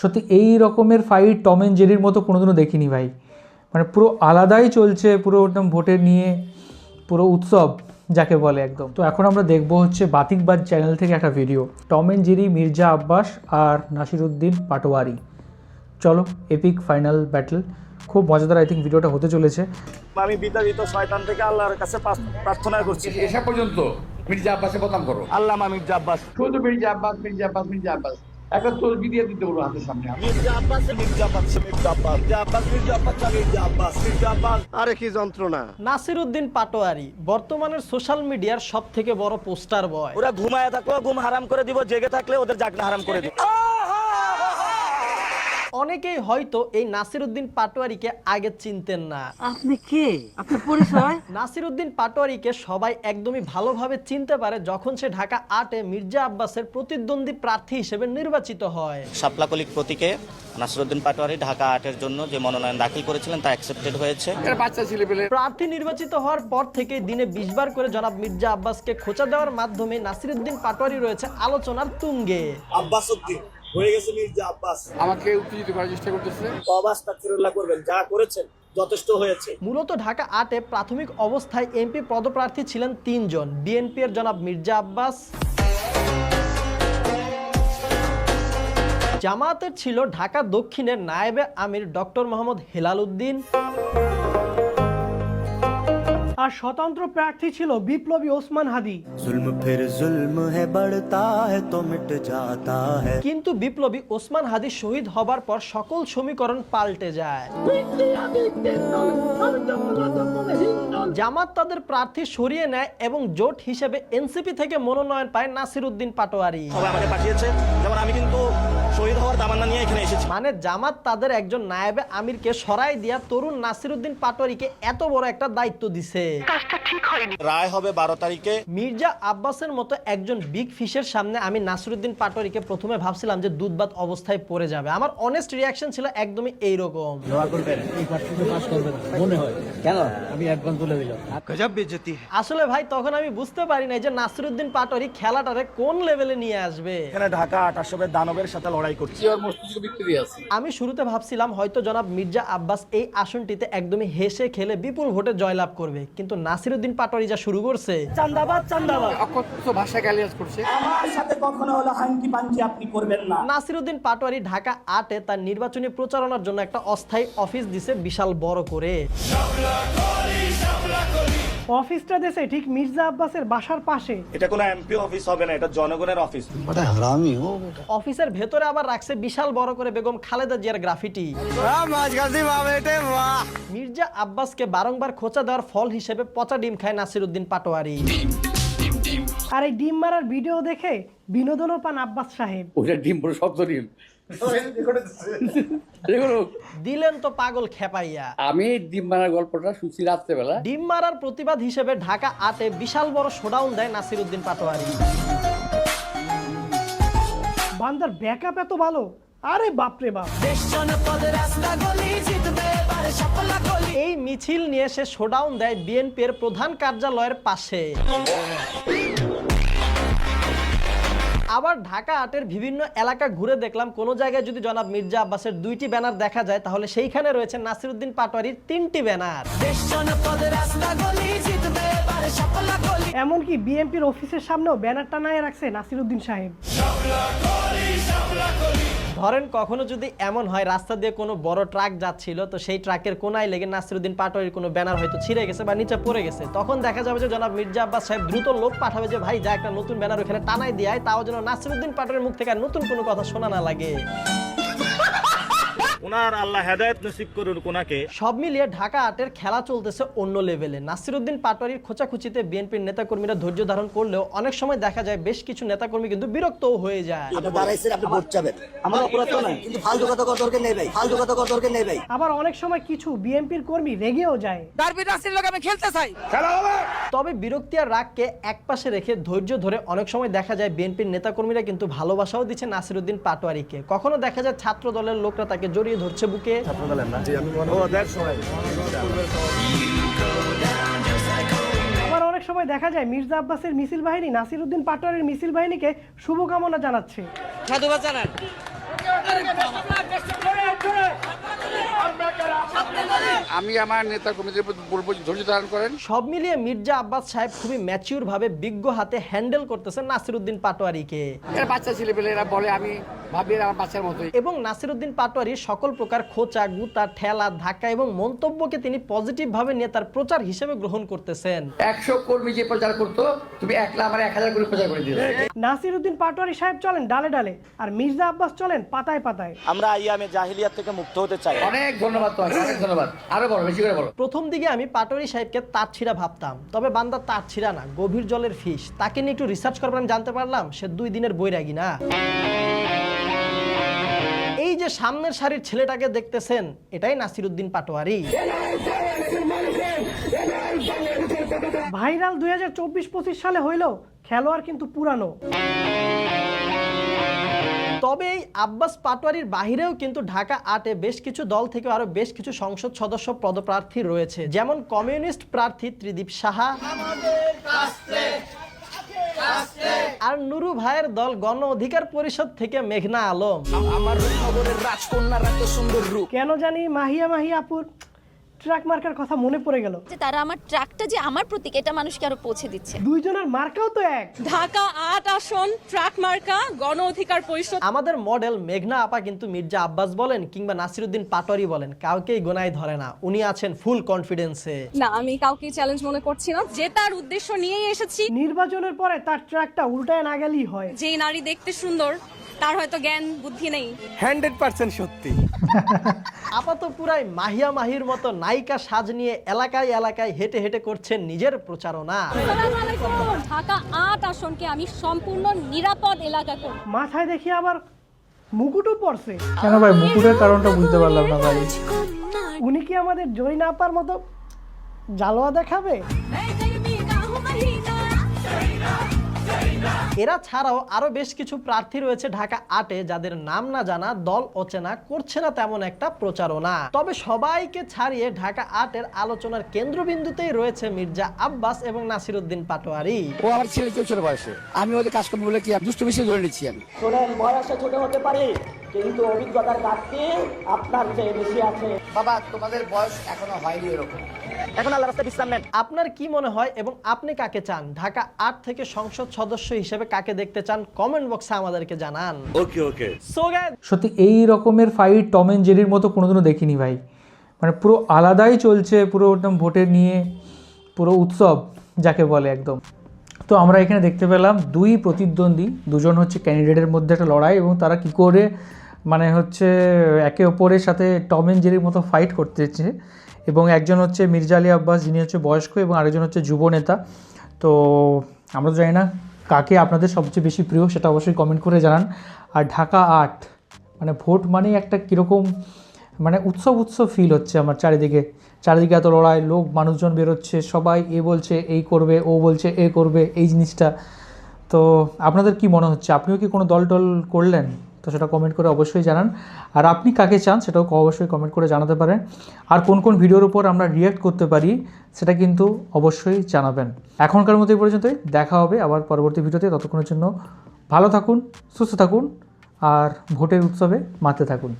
সত্যি এই রকমের ফাইট টম অ্যান্ড জেরির মতো কোনোদিনও দেখিনি ভাই। মানে পুরো আলাদাই চলছে, পুরো একদম ভোটের নিয়ে পুরো উৎসব যাকে বলে একদম। তো এখন আমরা দেখবো হচ্ছে বাতিকবাজ চ্যানেল থেকে একটা video, Tom and Jerry, Mirza Abbas আর নাসিরুদ্দিন পাটোয়ারি। চলো, এপিক ফাইনাল ব্যাটল, খুব মজাদার আই থিঙ্ক ভিডিওটা হতে চলেছে। আমি বিতাড়িত শয়তান থেকে আল্লাহর কাছে প্রার্থনা করছি, এসা পর্যন্ত মির্জা আব্বাসের বদনাম করো। আল্লামা মির্জা আব্বাস, শুধু মির্জা আব্বাস মির্জা আব্বাস মির্জা আব্বাস, একটা তসবি দিয়ে দিতে বলো হাতের সামনে। মির্জা আব্বাস মির্জা আব্বাস মির্জা আব্বাস মির্জা আব্বাস মির্জা আব্বাস মির্জা আব্বাস মির্জা আব্বাস। আরে কি যন্ত্রণা! নাসিরুদ্দিন পাটোয়ারি বর্তমানের সোশ্যাল মিডিয়ার সবথেকে বড় পোস্টার বয়। ওরা ঘুমায় থাকলেও ঘুম হারাম করে দিব, জেগে থাকলে ওদের জাগনা হারাম করে দিব। অনেকেই হয়তো এই নাসিরুদ্দিন পাটোয়ারিকে আগে চিনতেন না। আপনি কে? আপনার পরিচয়? নাসিরুদ্দিন পাটোয়ারিকে সবাই একদমই ভালোভাবে চিনতে পারে যখন সে ঢাকা ৮-এ মির্জা আব্বাসের প্রতিদ্বন্দ্বী প্রার্থী হিসেবে নির্বাচিত হয়। শাপলাকলিক প্রতীকে নাসিরুদ্দিন পাটোয়ারি ঢাকা ৮-এর জন্য যে মনোনয়ন দাখিল করেছিলেন তা অ্যাকসেপ্টেড হয়েছে। বাচ্চা ছেলে পেলে প্রার্থী নির্বাচিত হওয়ার পর থেকে দিনে ২০ বার করে জনাব মির্জা আব্বাসকে খোঁচা দেওয়ার মাধ্যমে নাসিরুদ্দিন পাটোয়ারি রয়েছে আলোচনার তুঙ্গে। আব্বাস উদ্দিন হয়ে গেছে মির্জা আব্বাস, আমাকে উত্তেজিত করার চেষ্টা করতেছে। তওবা আস্তাগফিরুল্লাহ করবেন, যা করেছেন যথেষ্ট হয়েছে। মূলত ঢাকা ৮-এ প্রাথমিক অবস্থায় এমপি পদপ্রার্থী ছিলেন ৩ জন। বিএনপি এর জনাব মির্জা আব্বাস, জামায়াতের ছিল ঢাকা দক্ষিণের নায়েবে আমির ডক্টর মোহাম্মদ হেলাল উদ্দিন, আর স্বতন্ত্র প্রার্থী ছিল বিপ্লবী ওসমান হাদি। কিন্তু বিপ্লবী ওসমান হাদি শহীদ হবার পর সকল সমীকরণ পাল্টে যায়। জামাত তাদের প্রার্থী সরিয়ে নেয় এবং জোট হিসেবে এনসিপি থেকে মনোনয়ন পায় নাসিরুদ্দিন পাটোয়ারি। সবাই আমাকে পাঠিয়েছে, যেমন আমি কিন্তু শহীদ হওয়ার তামান্না নিয়ে এখানে এসেছি। মানে জামাত তাদের একজন নায়েবে আমিরকে সরাই দিয়া তরুণ নাসিরুদ্দিন পাটোয়ারিকে এত বড় একটা দায়িত্ব দিছে। রায় হবে ১২ তারিখে। মির্জা আব্বাসের মতো একজন বিগ ফিশের সামনে আমি নাসিরুদ্দিন পাটোয়ারিকে প্রথমে ভাবছিলাম যে দুধবাত অবস্থায় পড়ে যাবে। আমার অনেস্ট রিয়াকশন ছিল একদমই এইরকম। আসলে ভাই তখন আমি বুঝতে পারি নাই যে নাসিরুদ্দিন পাটোয়ারি খেলাটারে কোন লেভেলে নিয়ে আসবে। এখানে ঢাকা ৮ আসবে দানবের সাথে লড়াই করছি। আমি শুরুতে ভাবছিলাম হয়তো জনাব মির্জা আব্বাস এই আসনটিতে একদমই হেসে খেলে বিপুল ভোটে জয়লাভ করবে, কিন্তু নাসিরুদ্দিন পাটোয়ারি যা শুরু করছে, চান্দাবাদ চান্দাবাদ, অকথ্য ভাষায় গালিয়াজ করছে। আমার সাথে কখনো হলো হাঙ্কি পাঞ্চি আপনি করবেন না। নাসিরুদ্দিন পাটোয়ারি ঢাকা ৮-এ তার নির্বাচনী প্রচারণার জন্য একটা অস্থায়ী অফিস দিছে বিশাল বড় করে। অফিসটা দেশে ঠিক মির্জা আব্বাসের বাসার পাশে। এটা কোনো এমপি অফিস হবে না, এটা জনগণের অফিস। অফিসের ভেতরে আবার রাখছে বিশাল বড় করে বেগম খালেদা জিয়ার গ্রাফিটি। মির্জা আব্বাসকে বারংবার খোঁচা দেওয়ার ফল হিসেবে পচা ডিম খায় নাসিরুদ্দিন পাটোয়ারি। আর এই ডিম মারার ভিডিও দেখে বিনোদনও পান আব্বাস সাহেব। ওটা ডিম পুরো শব্দ ডিম দিলেন তো পাগল খেপাইয়া। আমি ডিম মারার গল্পটা শুনছি রাত্রেবেলা। ডিম মারার প্রতিবাদ হিসেবে ঢাকা ৮-এ বিশাল বড় শোডাউন দেয় নাসিরুদ্দিন পাটোয়ারি। বান্দার ব্যাকআপ এত ভালো, আরে বাপরে বাপ। এই মিছিল নিয়ে সে শোডাউন দেয় বিএনপি এর প্রধান কার্যালয়ের পাশে। আবার ঢাকা ৮-এর বিভিন্ন এলাকা ঘুরে দেখলাম কোন জায়গায় যদি জনাব মির্জা আব্বাসের 2টি ব্যানার দেখা যায় তাহলে সেইখানে রয়েছে নাসিরুদ্দিন পাটোয়ারির 3টি ব্যানার। এমনকি বিএনপির অফিসের সামনেও ব্যানার টানায় রাখছে নাসিরুদ্দিন সাহেব। ধরেন কখনো যদি এমন হয় রাস্তা দিয়ে কোনো বড় ট্রাক যাচ্ছিল, তো সেই ট্রাকের কোনায় লেগে নাসিরুদ্দিন পাটোয়ারির কোনো ব্যানার হয়তো ছিঁড়ে গেছে বা নিচে পড়ে গেছে, তখন দেখা যাবে যে জনাব মির্জা আব্বাস সাহেব দ্রুত লোক পাঠাবে যে ভাই যা একটা নতুন ব্যানার ওখানে টানাই দিয়ে, তাও যেন নাসিরুদ্দিন পাটোয়ারির মুখ থেকে আর নতুন কোনো কথা শোনা না লাগে। ওনার আল্লাহ হেদায়েত নসিব করুন ওনাকে। সব মিলিয়ে ঢাকা ৮-এর খেলা চলতেছে অন্য লেভেলে। নাসিরুদ্দিন পাটোয়ারির খোঁচাখুচিতে বিএনপির নেতাকর্মীরা ধৈর্য ধারণ করলেও অনেক সময় দেখা যায় বেশ কিছু নেতাকর্মী কিন্তু বিরক্তও হয়ে যায়। আবার অনেক সময় কিছু বিএনপির কর্মী রেগেও যায়। তবে বিরক্তি আর রাগকে একপাশে রেখে ধৈর্য ধরে অনেক সময় দেখা যায় বিএনপির নেতাকর্মীরা কিন্তু ভালোবাসাও দিচ্ছে নাসিরুদ্দিন পাটোয়ারিকে। কখনো দেখা যায় ছাত্র দলের লোকরা তাকে জড়িয়ে ধরছে বুকে। আবার অনেক সময় দেখা যায় মির্জা আব্বাসের মিছিল বাহিনী নাসিরুদ্দিন পাটোয়ারির মিছিল বাহিনীকে শুভকামনা জানাচ্ছে। সাধুবাদ জানান। আমি আমার নেতা কর্মীদের প্রতি বলবো ধৈর্য ধারণ করেন। সব মিলিয়ে মির্জা আব্বাস সাহেব খুবই ম্যাচিউর ভাবে বিজ্ঞ হাতে হ্যান্ডেল করতেছেন নাসিরউদ্দিন পাটোয়ারিকে। এরা বাচ্চা ছেলেপেলে, এরা বলে আমি ভাবি এরা আমার বাচ্চার মতোই। এবং নাসিরউদ্দিন পাটোয়ারি সকল প্রকার খোঁচা, গুতা, ঠেলা, ধাক্কা এবং মন্তব্যকে তিনি পজিটিভ ভাবে নিয়ে তার প্রচার হিসেবে গ্রহণ করতেছেন। 100 কর্মী যে প্রচার করতো, তুমি একলা আমার 1000 করে প্রচার করে দিলে। নাসিরউদ্দিন পাটোয়ারি সাহেব চলেন ডালে ডালে, আর মির্জা আব্বাস চলেন পাতায় পাতায়। আমরা আইয়ামে জাহিলিয়াত থেকে মুক্ত হতে চাই। অনেক ধন্যবাদ তোমাকে, অনেক ধন্যবাদ। আরো বলো, বেশি করে বলো। প্রথম দিকে আমি পাটোয়ারি সাহেবকে তাঁতছিড়া ভাবতাম, তবে বান্দা তাঁতছিড়া না, গভীর জলের ফিশ। তাকে নিয়ে একটু রিসার্চ করবার আমি জানতে পারলাম সে 2 দিনের বৈরাগী না। এই যে সামনের সারির ছেলেটাকে দেখতেছেন, এটাই নাসিরউদ্দিন পাটোয়ারি। ভাইরাল 2024-25 সালে হইলো, খেলোয়াড় কিন্তু পুরানো। তবে এই আব্বাস পাটোয়ারির বাহিরেও কিন্তু ঢাকা 8-এ বেশ কিছু দল থেকে আরো বেশ কিছু সংসদ সদস্য পদপ্রার্থী রয়েছে, যেমন কমিউনিস্ট প্রার্থী ত্রিদীপ সাহা আর নুরু ভাইয়ের দল গণ অধিকার পরিষদ থেকে মেঘনা আলম। কেন জানি মাহিয়া আপুর ট্রাক মার্কার কথা মনে পড়ে গেল। যে তারা আমার ট্রাকটা যে আমার প্রতীক, এটা মানুষকে আরো পৌঁছে দিচ্ছে। দুইজনের মার্কাও তো এক। ঢাকা 8 আসন ট্রাক মার্কা, গণ অধিকার পরিষদ। আমাদের মডেল মেঘনা আপা কিন্তু মির্জা আব্বাস বলেন কিংবা নাসিরউদ্দিন পাটোয়ারি বলেন, কাউকেই গোনায় ধরে না। উনি আছেন ফুল কনফিডেন্সে। না, আমি কাউকে চ্যালেঞ্জ মনে করছি না, যে তার উদ্দেশ্য নিয়েই এসেছি। নির্বাচনের পরে তার ট্রাকটা উল্টায় না গেলেই হয়। যে নারী দেখতে সুন্দর, তার হয়তো জ্ঞান বুদ্ধি নেই। 100% সত্যি। আপাতত পুরাই মাহিয়া মাহির মতো নায়িকা সাজ নিয়ে এলাকায় এলাকায় হেঁটে হেঁটে করছেন নিজের প্রচারণা। আসসালামু আলাইকুম। ঢাকা 8 আসনকে আমি সম্পূর্ণ নিরাপদ এলাকা করব। মাথায় দেখি আবার মুকুটও পড়ছে। কেন ভাই, মুকুটের কারণটা বুঝতে পারলাম না ভাই। উনি কি আমাদের জরিনা আপার মতো জালোয়া দেখাবে? এরা ছাড়াও আরো বেশ কিছু প্রার্থী রয়েছে ঢাকা 8-এ, যাদের নাম না জানা, দল অচেনা, করছে না তেমন একটা প্রচারণা। তবে সবাইকে ছাড়িয়ে ঢাকা 8-এর আলোচনার কেন্দ্রবিন্দুতেই রয়েছে মির্জা আব্বাস এবং নাসিরউদ্দিন পাটোয়ারি। ও আমার ছেলে, কেউ ছোট বয়সে, আমি ওদের কাজ করবো বলে কি দুষ্ট বেশি ধরে নিচ্ছি আমি। বয়সে ছোট হতে পারে, কিন্তু অভিজ্ঞতার ঘাটতি আপনার চেয়ে বেশি আছে। বাবা, তোমাদের বয়স এখনো হয়নি এরকম। এখন আল্লাহ রাস্তায় বিশ্রাম নেন। আপনার কি মনে হয় এবং আপনি কাকে চান? ঢাকা 8 থেকে সংসদ সদস্য হিসেবে কাকে দেখতে চান? কমেন্ট বক্সে আমাদেরকে জানান। ওকে। সো গাইস, সত্যি এই রকমের ফাইট টম অ্যান্ড জেরির মতো কোনোদিনও দেখিনি ভাই। মানে পুরো আলাদাই চলছে, পুরো একদম ভোটের নিয়ে পুরো উৎসব যাকে বলে একদম। তো আমরা এখানে দেখতে পেলাম দুই প্রতিদ্বন্দ্বী, দুজন হচ্ছে ক্যান্ডিডেটের মধ্যে একটা লড়াই, এবং তারা কি করে মানে হচ্ছে একে অপরের সাথে টম অ্যান্ড জেরির মতো ফাইট করতেছে। এবং একজন হচ্ছে মির্জা আলী আব্বাস, যিনি হচ্ছে বয়স্ক, এবং আরেকজন হচ্ছে যুব নেতা। তো আমরা তো জানি না কাকে আপনাদের সবচেয়ে বেশি প্রিয়, সেটা অবশ্যই কমেন্ট করে জানান। আর ঢাকা 8 মানে ভোট মানেই একটা কীরকম মানে উৎসব ফিল হচ্ছে আমার চারিদিকে এত লড়াই, লোক মানুষজন বেরোচ্ছে, সবাই এ বলছে এই করবে, ও বলছে এ করবে, এই জিনিসটা। তো আপনাদের কি মনে হচ্ছে? আপনিও কি কোনো দল করলেন? তো সেটা কমেন্ট করে অবশ্যই জানান। আর আপনি কাকে চান সেটাও অবশ্যই কমেন্ট করে জানাতে পারেন। আর কোন ভিডিওর উপর আমরা রিঅ্যাক্ট করতে পারি সেটা কিন্তু অবশ্যই জানাবেন। এখনকার মতো এই পর্যন্তই, দেখা হবে আবার পরবর্তী ভিডিওতে। ততক্ষণের জন্য ভালো থাকুন, সুস্থ থাকুন, আর ভোটের উৎসবে মাতে থাকুন।